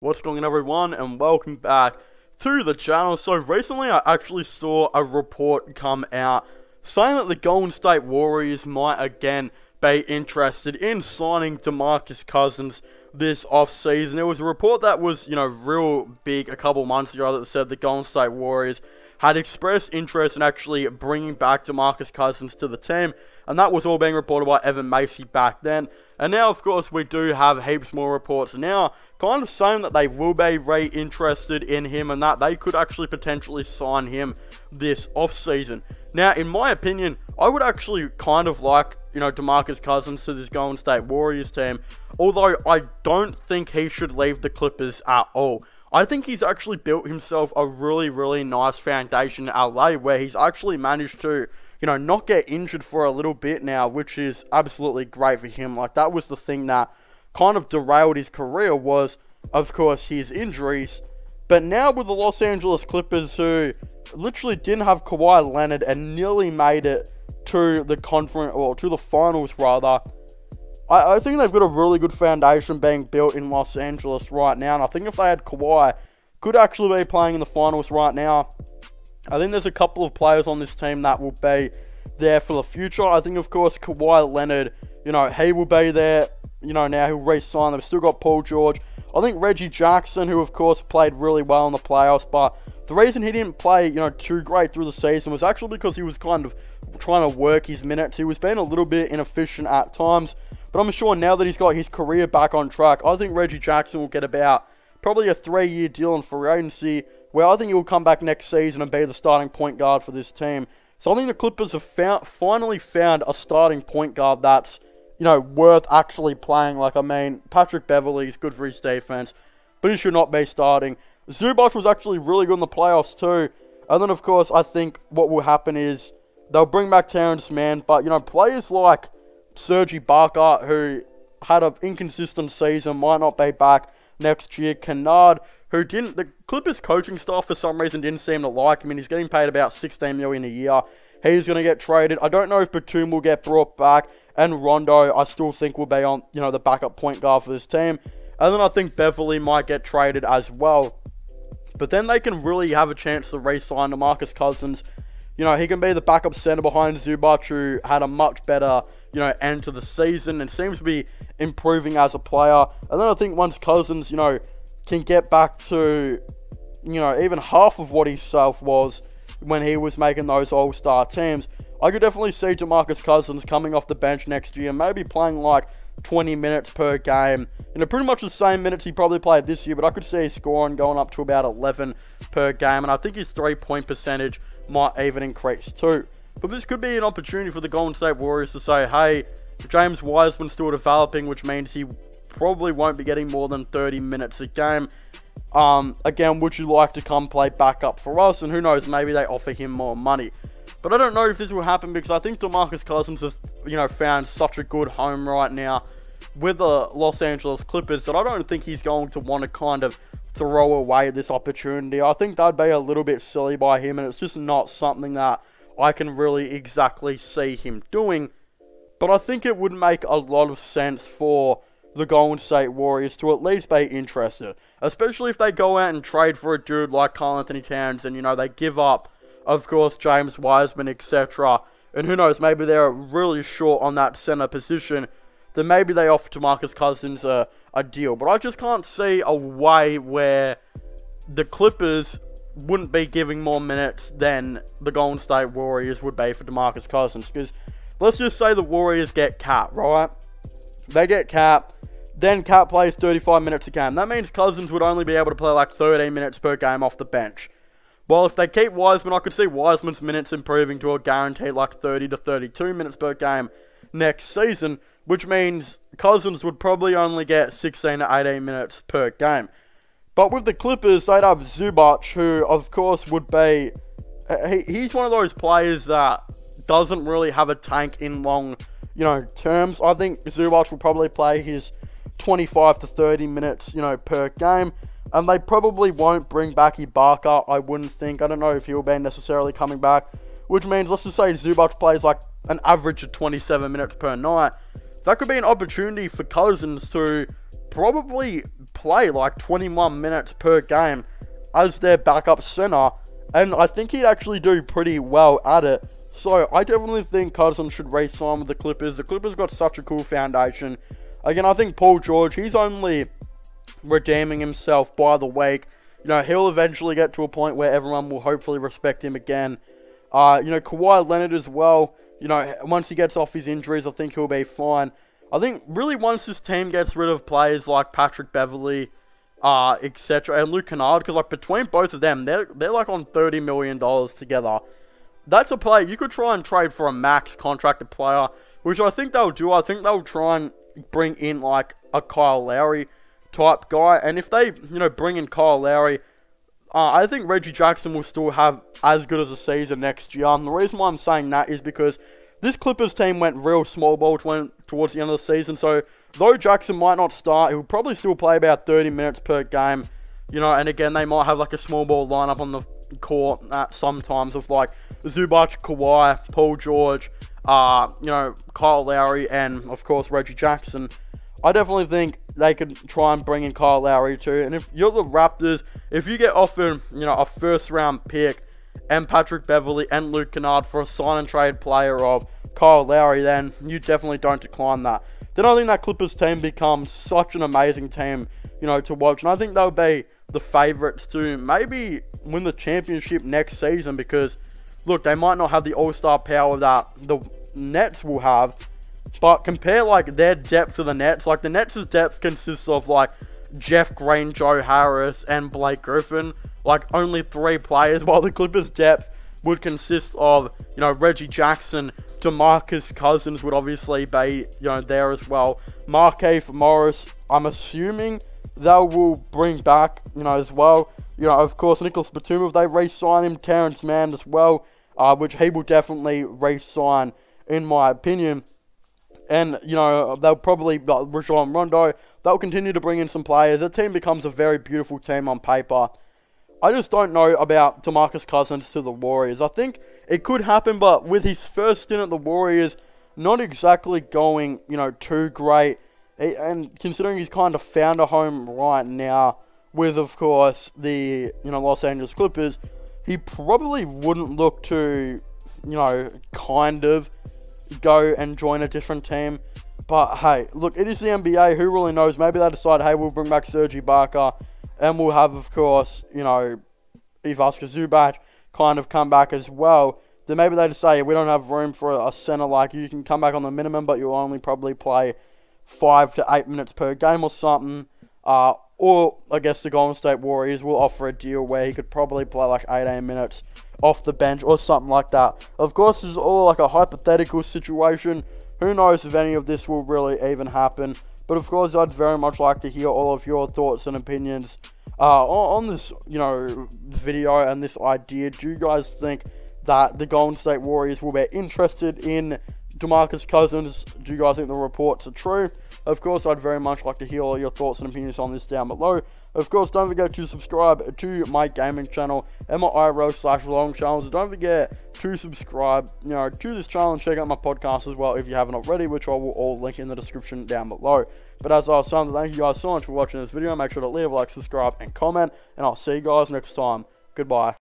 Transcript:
What's going on, everyone, and welcome back to the channel. So recently I actually saw a report come out saying that the Golden State Warriors might again be interested in signing DeMarcus Cousins this offseason. There was a report that was, real big a couple months ago that said the Golden State Warriors had expressed interest in actually bringing back DeMarcus Cousins to the team, and that was all being reported by Evan Macy back then. And now, of course, we do have heaps more reports now kind of saying that they will be interested in him and that they could actually potentially sign him this offseason. Now, in my opinion, I would actually kind of like, DeMarcus Cousins to this Golden State Warriors team, although I don't think he should leave the Clippers at all. I think he's actually built himself a really, really nice foundation in LA where he's actually managed to, not get injured for a little bit now, which is absolutely great for him. Like, that was the thing that kind of derailed his career was, of course, his injuries. But now with the Los Angeles Clippers, who literally didn't have Kawhi Leonard and nearly made it to the to the finals, rather, I think they've got a really good foundation being built in Los Angeles right now. And I think if they had Kawhi, could actually be playing in the finals right now. I think there's a couple of players on this team that will be there for the future. I think, of course, Kawhi Leonard, he will be there. Now he'll re-sign. They've still got Paul George. I think Reggie Jackson, who, of course, played really well in the playoffs. But the reason he didn't play, too great through the season was actually because he was kind of trying to work his minutes. He was being a little bit inefficient at times. But I'm sure now that he's got his career back on track, I think Reggie Jackson will get about probably a 3-year deal in free agency, where I think he'll come back next season and be the starting point guard for this team. So I think the Clippers have finally found a starting point guard that's, worth actually playing. Like, I mean, Patrick Beverley is good for his defense, but he should not be starting. Zubac was actually really good in the playoffs too. And then, of course, I think what will happen is they'll bring back Terrence Mann, but, players like Serge Ibaka, who had an inconsistent season, might not be back next year. Kennard, who the Clippers coaching staff for some reason didn't seem to like him, and he's getting paid about $16 million a year. He's going to get traded. I don't know if Batum will get brought back, and Rondo, I still think, will be on, the backup point guard for this team. And then I think Beverley might get traded as well. But then they can really have a chance to re-sign DeMarcus Cousins. He can be the backup center behind Zubac, who had a much better, end to the season and seems to be improving as a player. And then I think once Cousins, can get back to, even half of what himself was when he was making those all-star teams, I could definitely see DeMarcus Cousins coming off the bench next year, maybe playing like 20 minutes per game. Pretty much the same minutes he probably played this year, but I could see his scoring going up to about 11 per game, and I think his three-point percentage might even increase too. But this could be an opportunity for the Golden State Warriors to say, hey, James Wiseman's still developing, which means he probably won't be getting more than 30 minutes a game. Again, would you like to come play backup for us? And who knows, maybe they offer him more money. But I don't know if this will happen because I think DeMarcus Cousins has, found such a good home right now with the Los Angeles Clippers that I don't think he's going to want to kind of throw away this opportunity. I think that'd be a little bit silly by him, and it's just not something that I can really exactly see him doing. But I think it would make a lot of sense for the Golden State Warriors to at least be interested, especially if they go out and trade for a dude like Karl-Anthony Towns and, they give up, of course, James Wiseman, etc. And who knows, maybe they're really short on that center position. Then maybe they offer DeMarcus Cousins a deal. But I just can't see a way where the Clippers wouldn't be giving more minutes than the Golden State Warriors would be for DeMarcus Cousins. Because let's just say the Warriors get Cat, right? They get Cat, then Cat plays 35 minutes a game. That means Cousins would only be able to play like 13 minutes per game off the bench. Well, if they keep Wiseman, I could see Wiseman's minutes improving to a guaranteed like 30 to 32 minutes per game next season, which means Cousins would probably only get 16 to 18 minutes per game. But with the Clippers, they'd have Zubac, who, of course, would be... He's one of those players that doesn't really have a tank in long, terms. I think Zubac will probably play his 25 to 30 minutes, per game. And they probably won't bring back Ibaka, I wouldn't think. I don't know if he'll be necessarily coming back. Which means, let's just say Zubac plays like an average of 27 minutes per night. That could be an opportunity for Cousins to probably play like 21 minutes per game as their backup center, and I think he'd actually do pretty well at it. So I definitely think Cousins should re-sign with the Clippers. The Clippers got such a cool foundation. Again, I think Paul George, he's only redeeming himself by the week. You know, he'll eventually get to a point where everyone will hopefully respect him again. You know, Kawhi Leonard as well. You know, once he gets off his injuries, I think he'll be fine. I think really once this team gets rid of players like Patrick Beverley, etc., and Luke Kennard, because like between both of them, they're like on $30 million together. That's a player you could try and trade for a max contracted player, which I think they'll do. I think they'll try and bring in like a Kyle Lowry type guy, and if they, you know, bring in Kyle Lowry, I think Reggie Jackson will still have as good as a season next year. And the reason why I'm saying that is because this Clippers team went real small ball towards the end of the season, so though Jackson might not start, he'll probably still play about 30 minutes per game, you know, and again, they might have like a small ball lineup on the court sometimes of like Zubac, Kawhi, Paul George, you know, Kyle Lowry, and of course Reggie Jackson. I definitely think they could try and bring in Kyle Lowry too. And if you're the Raptors, if you get offered, you know, a first round pick and Patrick Beverley and Luke Kennard for a sign and trade player of Kyle Lowry, then you definitely don't decline that. Then I think that Clippers team becomes such an amazing team, you know, to watch. And I think they'll be the favourites to maybe win the championship next season, because look, they might not have the all-star power that the Nets will have, but compare like their depth to the Nets. Like the Nets' depth consists of like Jeff Green, Joe Harris, and Blake Griffin, like only 3 players, while the Clippers' depth would consist of, you know, Reggie Jackson, DeMarcus Cousins would obviously be, you know, there as well. Markieff Morris, I'm assuming they will bring back, you know, as well. You know, of course, Nicholas Batum, if they re-sign him, Terrence Mann as well, which he will definitely re-sign, in my opinion. And, you know, they'll probably, Rajon Rondo, they'll continue to bring in some players. The team becomes a very beautiful team on paper. I just don't know about DeMarcus Cousins to the Warriors. I think it could happen, but with his first stint at the Warriors, not exactly going, you know, too great. And considering he's kind of found a home right now with, of course, the, you know, Los Angeles Clippers, he probably wouldn't look to, you know, kind of go and join a different team. But hey, look, it is the NBA. Who really knows? Maybe they decide, hey, we'll bring back Serge Ibaka, and we'll have, of course, you know, Ivica Zubac kind of come back as well. Then maybe they just say, we don't have room for a center, like you can come back on the minimum, but you'll only probably play 5 to 8 minutes per game or something. Or I guess the Golden State Warriors will offer a deal where he could probably play like 18 minutes off the bench or something like that. Of course, this is all like a hypothetical situation. Who knows if any of this will really even happen. But of course, I'd very much like to hear all of your thoughts and opinions on this, you know, video and this idea. Do you guys think that the Golden State Warriors will be interested in DeMarcus Cousins? Do you guys think the reports are true? Of course, I'd very much like to hear all your thoughts and opinions on this down below. Of course, don't forget to subscribe to my gaming channel and my IRL/vlog channels. And don't forget to subscribe, you know, to this channel and check out my podcast as well if you haven't already, which I will all link in the description down below. But as I was saying, thank you guys so much for watching this video. Make sure to leave a like, subscribe, and comment, and I'll see you guys next time. Goodbye.